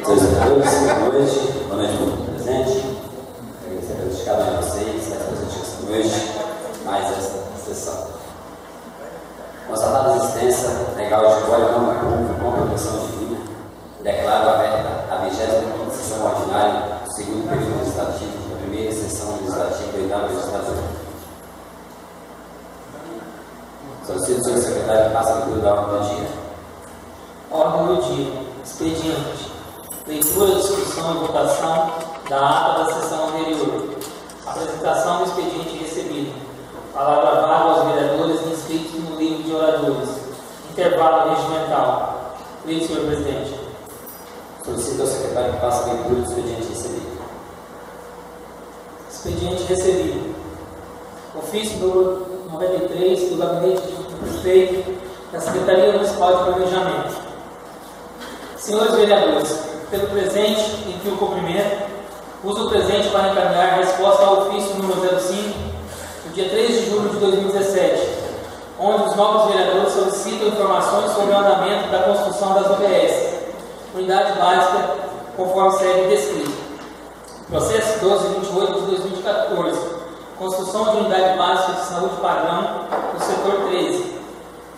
Seus vereadores, boa noite por presente. Agradecer a presença de cada um de vocês, estar presente esta noite, mais esta sessão. Constatada a existência legal de glória norma pública com proteção divina, declaro aberta a 25ª sessão ordinária do segundo período legislativo da primeira sessão legislativa do 8º legislatura. Solicito ao senhor secretário que passe a leitura da ordem do dia. Ordem do dia. Expediente. Leitura, discussão e votação da ata da sessão anterior. Apresentação do expediente recebido. Palavra vaga aos vereadores inscritos no livro de oradores. Intervalo regimental. Leia, senhor presidente. Solicito ao secretário que passe a leitura do expediente recebido. Expediente recebido. Ofício número 93 do Gabinete do Prefeito da Secretaria Municipal de Planejamento. Senhores vereadores, pelo presente, em que o cumprimento, uso o presente para encaminhar a resposta ao ofício número 05, do dia 3 de julho de 2017, onde os novos vereadores solicitam informações sobre o andamento da construção das UBS, unidade básica, conforme segue descrito. Processo 1228 de 2014, construção de unidade básica de saúde padrão no setor 13.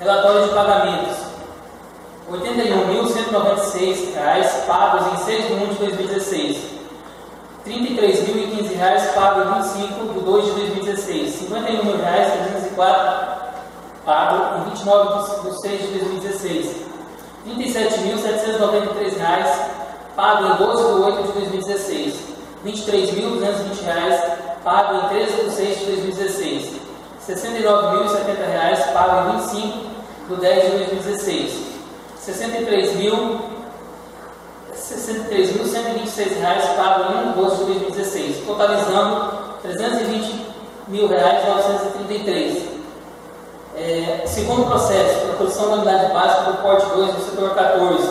Relatório de pagamentos. R$ 81.196 pagos em 6 de 1 de 2016. R$ 33.015 pagos em 25 de 2 de 2016. R$ 51.304 pagos em 29 de 6 de 2016. R$ 37.793 pagos em 12 de 8 de 2016. R$ 23.220 pagos em 13 de 6 de 2016. R$ 69.070 pagos em 25 de 10 de 2016. R$ 63.126 pagos em 1 de 12 de 2016, totalizando R$ 320.933. Segundo processo, proposição da unidade básica do porte 2 do setor 14,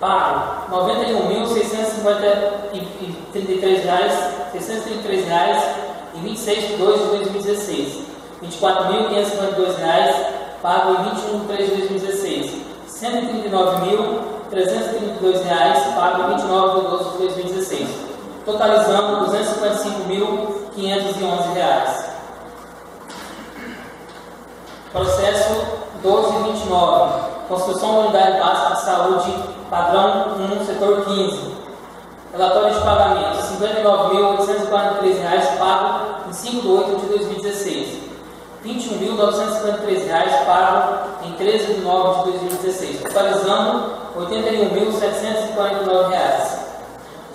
pago R$ 91.633,26 de 2 de 2016, R$ 24.552 pago em 21 de 3 de 2016, R$ 139.332 pago em 29 de 12 de 2016, totalizando R$ 255.511. Processo 1229, construção da unidade básica de saúde padrão 1, setor 15. Relatório de pagamento, R$ 59.843 pago em 5 de 8 de 2016. R$ 21.953 pago em 13 de 9 de 2016, totalizando R$ 81.749.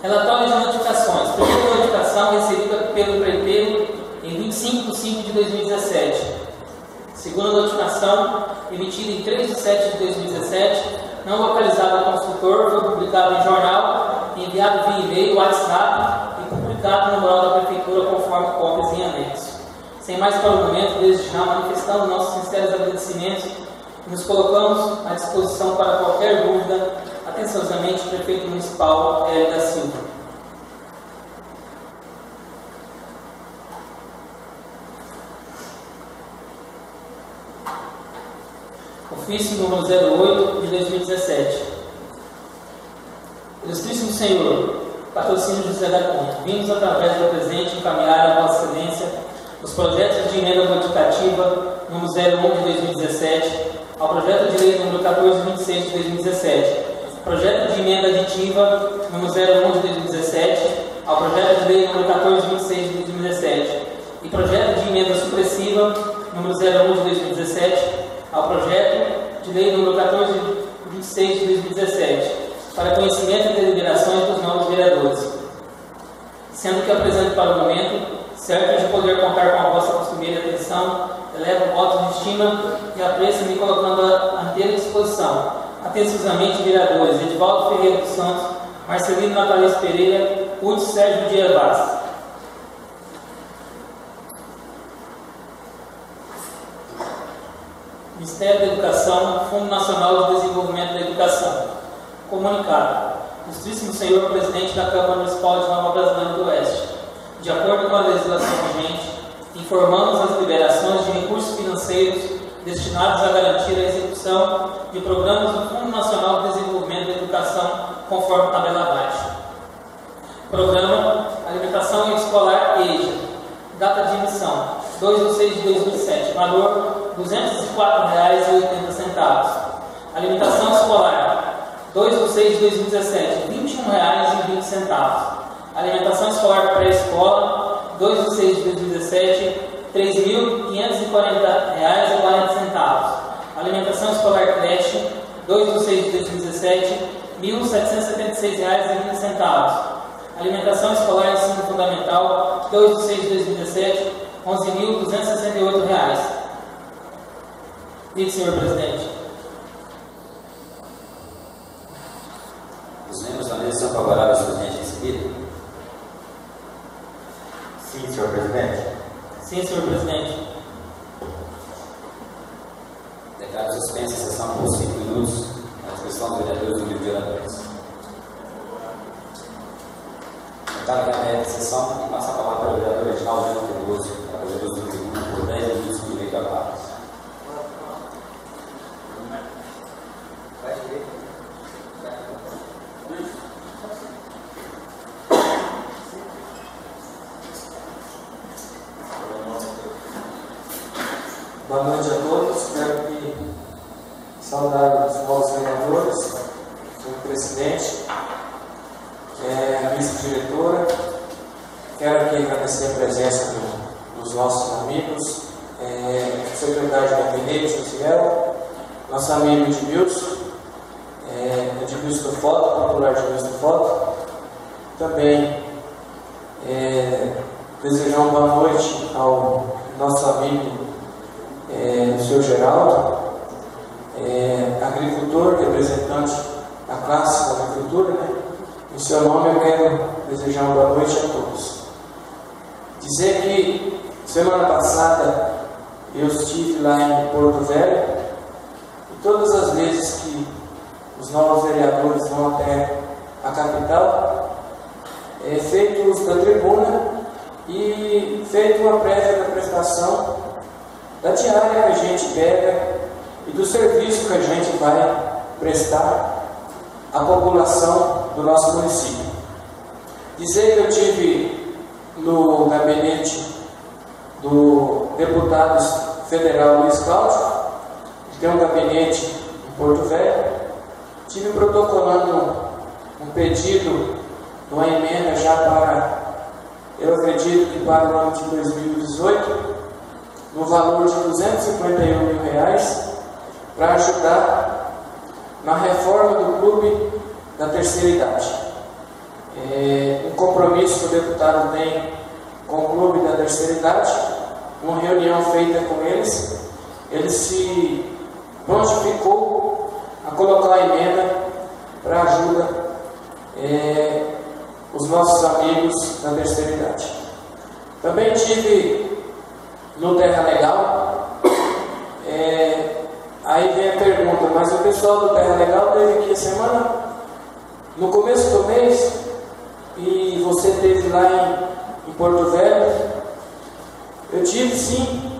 Relatório de notificações. Primeira notificação recebida pelo prefeito em 25 de 5 de 2017. Segunda notificação emitida em 3 de 7 de 2017, não localizada ao construtor, foi publicado em jornal, enviado via e-mail, WhatsApp e publicado no mural da prefeitura conforme cópias em anexo. Sem mais para o momento, desde já manifestando nossos sinceros agradecimentos, nos colocamos à disposição para qualquer dúvida. Atenciosamente, Prefeito Municipal Hélio da Silva. Ofício número 08 de 2017. Ilustríssimo Senhor, patrocínio José da Conta, vimos através do presente encaminhar a Vossa Excelência os projetos de emenda modificativa número 01 de 2017, ao projeto de lei número 1426 de 2017, projeto de emenda aditiva número 01 de 2017, ao projeto de lei número 1426 de 2017, e projeto de emenda supressiva número 01 de 2017, ao projeto de lei número 1426 de 2017, para conhecimento e deliberações dos novos vereadores. Sendo que apresento para o momento, certo de poder contar com a vossa costumeira atenção, elevo votos de estima e apreço me colocando à inteira disposição. Atenciosamente, vereadores Edivaldo Ferreira dos Santos, Marcelino Natalício Pereira, Hudson Sérgio Dias Vaz. Ministério da Educação, Fundo Nacional de Desenvolvimento da Educação. Comunicado. Ilustríssimo Senhor Presidente da Câmara Municipal de Nova Brasilândia do Oeste, de acordo com a legislação vigente, informamos as liberações de recursos financeiros destinados a garantir a execução de programas do Fundo Nacional de Desenvolvimento da Educação conforme tabela abaixo. Programa Alimentação Escolar EJA. Data de emissão 2/6/2007. Valor R$ 204,80. Alimentação escolar 2/6/2017. R$ 21,20. Alimentação escolar pré-escola 2/6/2017. R$ 3.540,40. Alimentação escolar creche 2/6/2017. R$ 1.776,20. Alimentação escolar ensino fundamental 2/6/2017. R$ 11.268. Diga, senhor presidente. Os membros da mesa são favoráveis ao presidente recebido? Sim, senhor presidente. Sim, senhor presidente. Declaro suspensa a sessão por 5 minutos na discussão dos vereadores do livro de oradores. Declaro que a média de sessão e passa a palavra para o vereador Reginaldo Júnior Veloso, para o vereador do livro por 10 minutos de direito a palavras. Boa noite a todos. Quero aqui saudar os novos vereadores, senhor presidente, vice-diretora. Quero aqui agradecer a presença dos nossos amigos, secretário de gabinete, Josiel, nosso amigo Edmilson, Edmilson do Foto, popular Edmilson do Foto. Também desejar uma boa noite ao nosso amigo o senhor Geraldo, agricultor, representante da classe da agricultura, né? Em seu nome eu quero desejar uma boa noite a todos. Dizer que semana passada eu estive lá em Porto Velho e todas as vezes que os novos vereadores vão até a capital, feitos da tribuna e feito uma prévia da prestação da diária que a gente pega e do serviço que a gente vai prestar à população do nosso município. Dizer que eu tive no gabinete do deputado federal Luiz Cláudio, que tem um gabinete em Porto Velho, tive protocolando um pedido de uma emenda já para, eu acredito que para o ano de 2018, no valor de R$ 251 mil para ajudar na reforma do clube da terceira idade. Um compromisso que o deputado tem com o clube da terceira idade, uma reunião feita com eles, ele se prontificou a colocar a emenda para ajuda os nossos amigos da terceira idade. Também tive no Terra Legal, aí vem a pergunta, mas o pessoal do Terra Legal teve aqui a semana, no começo do mês, e você esteve lá em Porto Velho. Eu tive sim,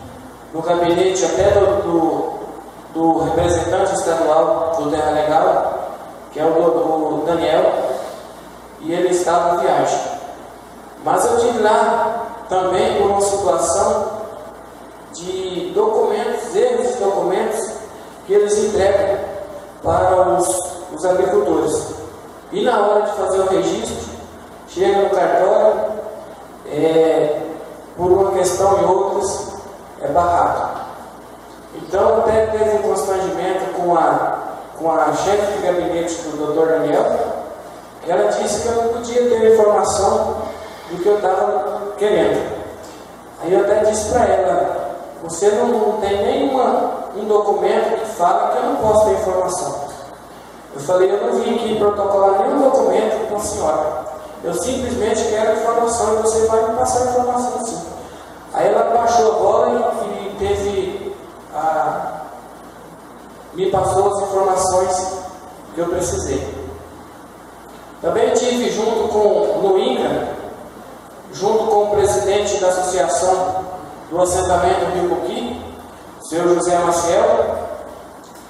no gabinete até do representante estadual do Terra Legal, que é o Daniel, e ele estava em viagem. Mas eu tive lá também por uma situação de documentos, erros de documentos que eles entregam para os agricultores. E na hora de fazer o registro, chega no cartório, por uma questão e outras, é barrado. Então até teve um constrangimento com a chefe de gabinete do Dr. Daniel, que ela disse que eu não podia ter informação do que eu estava querendo. Aí eu até disse para ela, você não tem nenhum documento que fala que eu não posso ter informação. Eu falei, eu não vim aqui protocolar nenhum documento com a senhora. Eu simplesmente quero informação e você vai me passar a informação sim. Aí ela baixou a bola e me passou as informações que eu precisei. Também tive no INCRA, junto com o presidente da associação do assentamento Rio Buqui, o senhor José Maciel,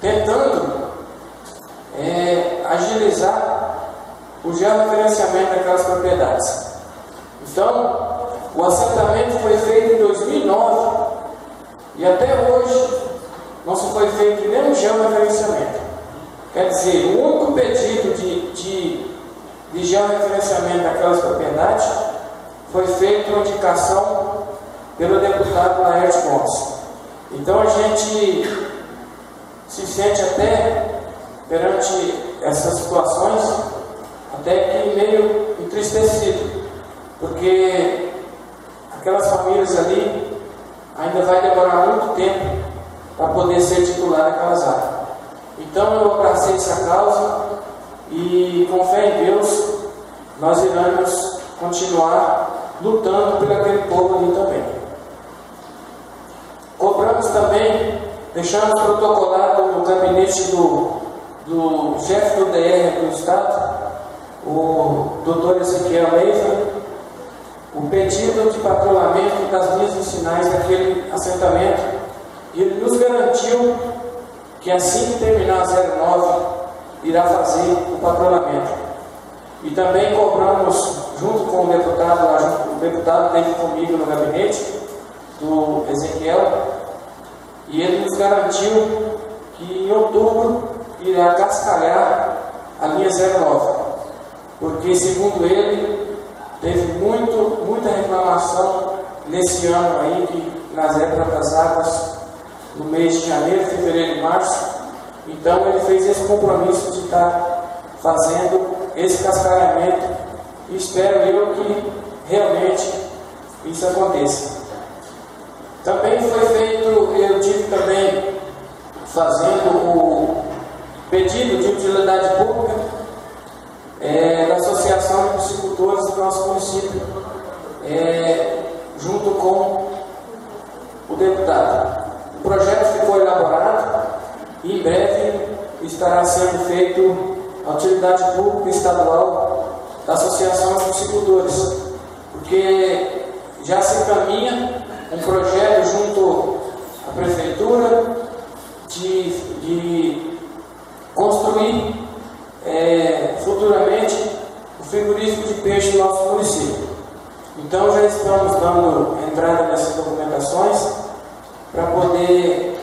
tentando agilizar o georreferenciamento daquelas propriedades. Então, o assentamento foi feito em 2009 e até hoje não se foi feito nenhum georreferenciamento. Quer dizer, o único pedido de georreferenciamento daquelas propriedades foi feito uma indicação pelo deputado Laerte Gomes. Então a gente se sente até, perante essas situações, até que meio entristecido, porque aquelas famílias ali ainda vai demorar muito tempo para poder ser titular daquelas áreas. Então eu abracei essa causa e, com fé em Deus, nós iremos continuar lutando por aquele povo ali também. Cobramos também, deixamos protocolado no gabinete do chefe do DR do Estado, o Dr. Ezequiel Leiva, o pedido de patrulhamento das linhas vicinais daquele assentamento, e ele nos garantiu que assim que terminar a 09 irá fazer o patrulhamento. E também cobramos, junto com o deputado esteve comigo no gabinete do Ezequiel, e ele nos garantiu que em outubro irá cascalhar a linha 09, porque, segundo ele, teve muita reclamação nesse ano aí, que nas épocas das águas, no mês de janeiro, fevereiro e março. Então ele fez esse compromisso de estar fazendo esse cascalhamento, e espero eu que realmente isso aconteça. Também foi feito, eu tive também fazendo o pedido de utilidade pública da Associação de Piscicultores do nosso município, junto com o deputado. O projeto ficou elaborado e em breve estará sendo feito a utilidade pública estadual da Associação de Piscicultores, porque já se encaminha um projeto junto à Prefeitura de construir futuramente o frigorífico de peixe no nosso município. Então já estamos dando entrada nessas documentações para poder,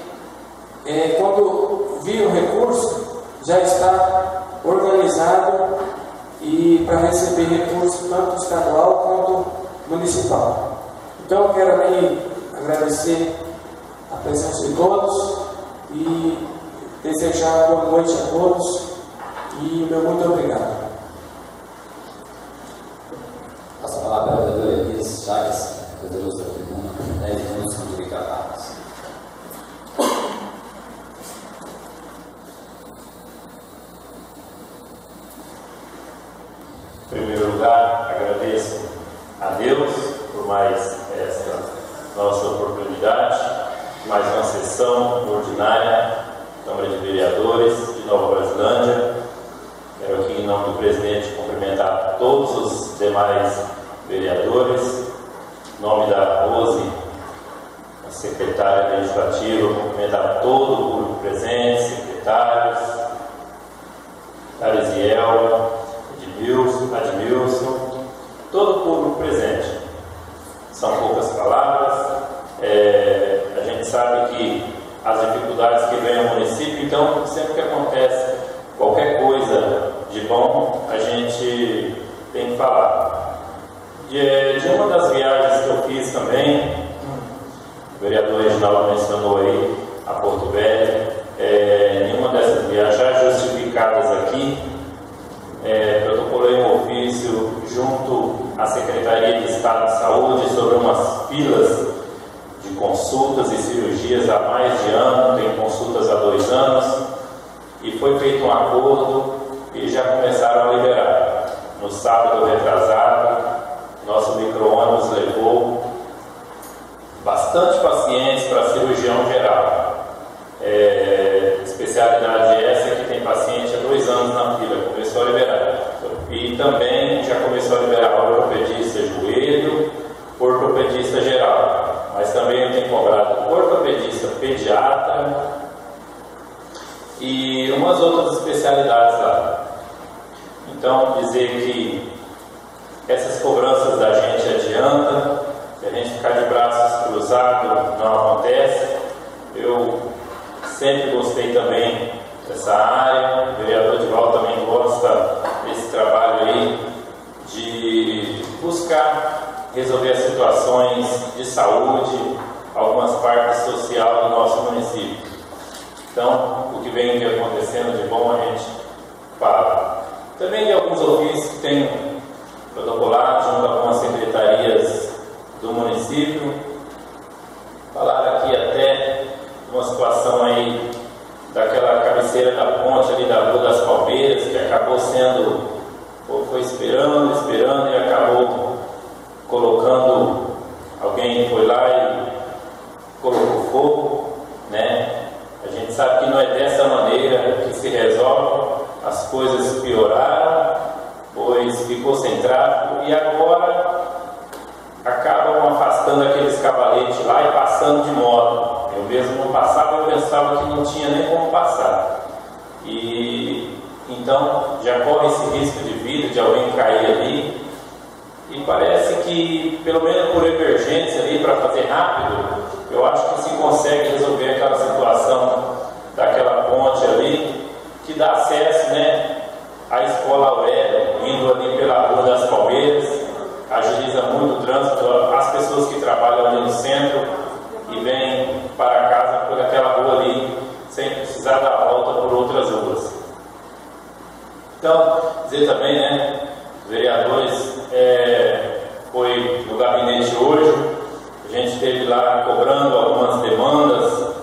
quando vir o recurso, já está organizado e para receber recurso tanto estadual quanto municipal. Então eu quero aqui agradecer a presença de todos e desejar boa noite a todos e meu muito obrigado. Passo a palavra para o vereador Elias Chagas, vereador da tribuna, 10 minutos com direito a palavras. Em primeiro lugar, agradeço a Deus por mais esta nossa oportunidade, mais uma sessão ordinária da Câmara de Vereadores de Nova Brasilândia. Quero aqui, em nome do presidente, cumprimentar todos os demais vereadores, em nome da Rose, a secretária legislativa, cumprimentar todo o público presente, secretários, Arisiel, Admilson, todo o público presente. São poucas palavras. A gente sabe que as dificuldades que vem ao município, então sempre que acontece qualquer coisa de bom, a gente tem que falar. De uma das viagens que eu fiz também, o vereador Reginaldo mencionou aí a Porto Velho, nenhuma dessas viagens já justificadas aqui, protocolei um ofício junto à Secretaria de Estado de Saúde sobre umas filas de consultas e cirurgias há mais de ano, tem consultas há 2 anos, e foi feito um acordo e já começaram a liberar. No sábado retrasado, nosso micro-ônibus levou bastante pacientes para cirurgião geral. Especialidade essa que tem paciente há 2 anos na fila, começou a liberar. E também já começou a liberar ortopedista joelho, ortopedista geral. Mas também eu tenho cobrado ortopedista pediatra e umas outras especialidades lá. Então, dizer que essas cobranças da gente adianta, se a gente ficar de braços cruzados não acontece. Eu sempre gostei também dessa área, o vereador Divaldo também gosta desse trabalho aí de buscar resolver as situações de saúde, algumas partes social do nosso município. Então, o que vem acontecendo de bom a gente fala. Também de alguns ofícios que tem protocolado junto a algumas secretarias do município. Falaram aqui até uma situação aí daquela cabeceira da ponte ali da Rua das Palmeiras, que acabou sendo, foi esperando e acabou colocando, alguém foi lá e colocou fogo, né? A gente sabe que não é dessa maneira que se resolve, as coisas pioraram, pois ficou sem tráfego e agora acabam afastando aqueles cavaletes lá e passando de moto. Eu mesmo não passava, eu pensava que não tinha nem como passar. E então já corre esse risco de vida, de alguém cair ali. E parece que, pelo menos por emergência ali, para fazer rápido, eu acho que se consegue resolver aquela situação daquela ponte ali, que dá acesso, né, à Escola Aurélio, indo ali pela Rua das Palmeiras, agiliza muito o trânsito, as pessoas que trabalham ali no centro e vêm para casa por aquela rua ali, sem precisar dar volta por outras ruas. Então, dizer também, né, vereadores, foi no gabinete hoje, a gente esteve lá cobrando algumas demandas,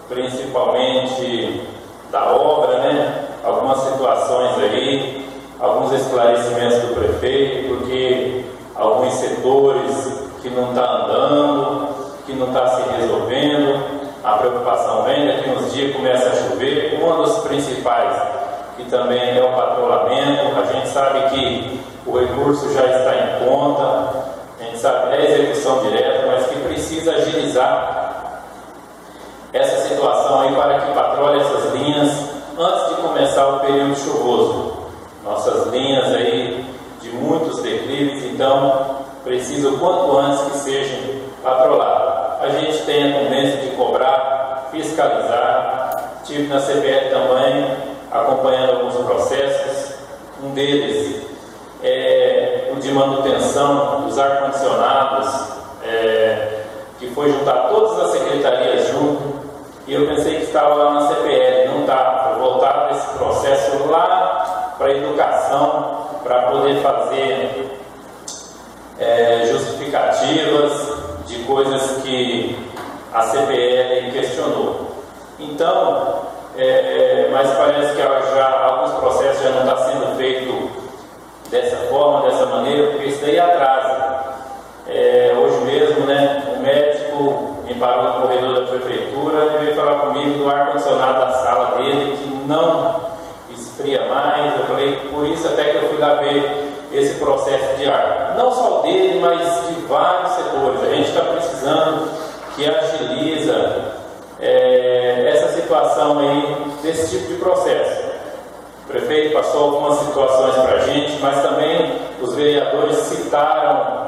principalmente da obra, né, algumas situações aí, alguns esclarecimentos do prefeito, porque alguns setores que não estão andando, que não está se resolvendo, a preocupação vem, daqui uns dias começa a chover. Uma das principais, que também é o patrulhamento, a gente sabe que o recurso já está em conta, a gente sabe que é execução direta, mas que precisa agilizar essa situação aí para que patrulhe essas linhas antes de começar o período chuvoso. Nossas linhas aí de muitos declives, então precisa o quanto antes que sejam patruladas. A gente tem a tendência de cobrar, fiscalizar. Estive na CPL também acompanhando alguns processos. Um deles é o de manutenção dos ar-condicionados, que foi juntar todas as secretarias junto. E eu pensei que estava lá na CPL, não está. Foi voltar esse processo lá para a educação, para poder fazer justificativas de coisas que a CPL questionou. Então, mas parece que já alguns processos já não estão sendo feitos dessa forma, dessa maneira, porque isso daí atrasa. Hoje mesmo, né, o médico me parou no corredor da prefeitura e veio falar comigo do ar-condicionado da sala dele, que não esfria mais. Eu falei, por isso até que eu fui lá ver esse processo de ar. Não só dele, mas de vários setores. A gente está precisando que agiliza essa situação aí, desse tipo de processo. O prefeito passou algumas situações para a gente, mas também os vereadores citaram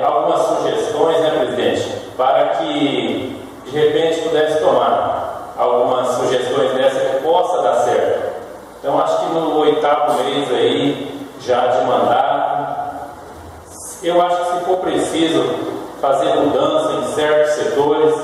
algumas sugestões, né, presidente, para que de repente pudesse tomar algumas sugestões dessa que possa dar certo. Então acho que no 8º mês aí já de mandato, eu acho que se for preciso fazer mudança em certos setores,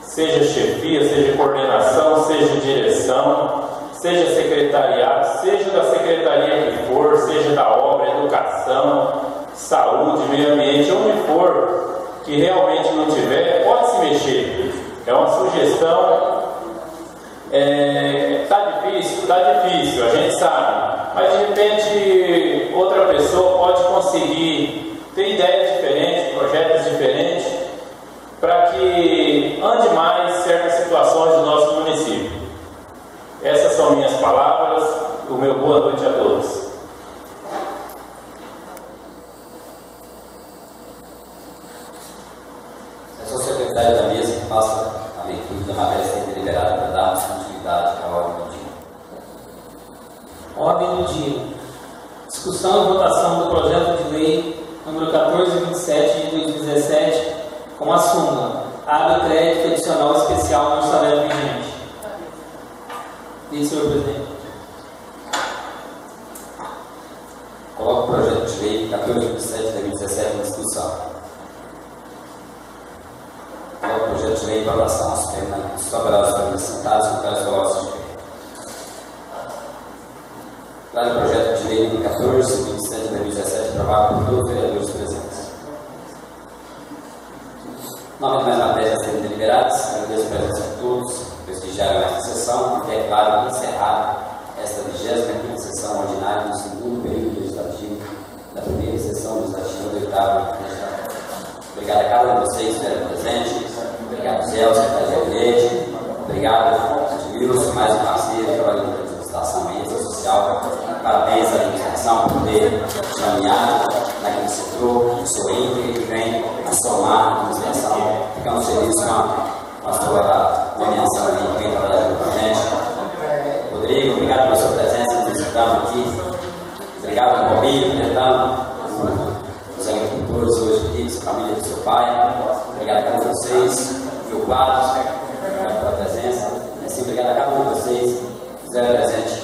seja chefia, seja coordenação, seja direção, seja secretariado, seja da secretaria que for, seja da obra, educação, saúde, meio ambiente, onde for, que realmente não tiver, pode se mexer. É uma sugestão. Tá difícil, a gente sabe, mas de repente outra pessoa pode conseguir ter ideias diferentes, projetos diferentes, para que ande mais certas situações do nosso município. Essas são minhas palavras, o meu boa noite a todos. Eu sou secretário da mesa que passa a leitura da matéria a ser deliberada para dar continuidade à ordem do dia. Ordem do dia. Discussão e votação do projeto de lei número 1427 de 2017, com a súmula. Abre crédito adicional especial no orçamento vigente. Senhor presidente. Coloco o projeto de lei 1427 de 2017 em discussão. Coloco o projeto de lei para aprovação. Os trabalhadores sentados com os colocados de pé. Claro, o projeto de lei 1427 de 2017 aprovado por todos os vereadores presentes. Não mais matérias a serem deliberadas. Agradeço a presença de todos, prestigiaram esta sessão e declaro encerrada esta 25ª sessão ordinária do segundo período legislativo da primeira sessão legislativa do 8º legislativo. Obrigado a cada um de vocês que estiveram presentes. Obrigado, Zé, o secretário de gabinete. Obrigado, Wilson, mais um parceiro, trabalhando na administração e rede social. Parabéns à administração por ter caminhado naquele que se trouxe, que sou íntegro, que vem a somar a administração. Ficamos felizes com a sua nomeação aí, que vem trabalhando com a gente. Rodrigo, obrigado pela sua presença, nos escutando aqui. Obrigado ao Robinho, tentando os agricultores hoje aqui, sua família do seu pai. Obrigado a cada um de vocês, Gil Quadros, obrigado pela presença. E assim, obrigado a cada um de vocês que fizeram presente